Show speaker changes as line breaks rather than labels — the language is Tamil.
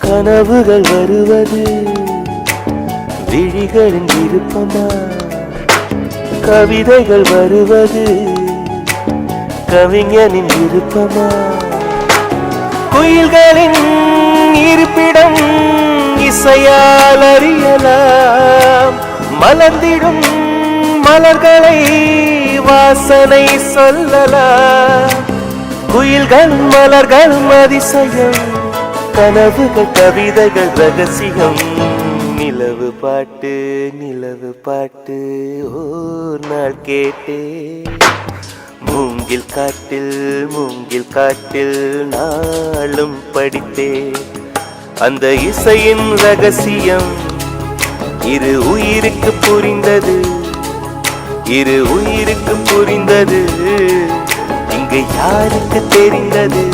கனவுகள் வருவது விழிகளின் விருப்பமா? கவிதைகள் வருவது கவிஞனின் விருப்பமா? குயில்களின் இருப்பிடம் இசையால் அறியலாம். மலர்ந்திடும் மலர்களை வாசனை சொல்லலாம். குயில்களும் மலர்களும் அதிசயம், கனவுகள் கவிதைகள் ரகசியம். நிலவு பாட்டு நிலவு பாட்டு ஓர் நாள் கேட்டே, மூங்கில் காட்டில் நாளும் படித்தே. அந்த இசையின் ரகசியம் இரு உயிருக்கு புரிந்தது, இங்கு யாருக்கு தெரிந்தது?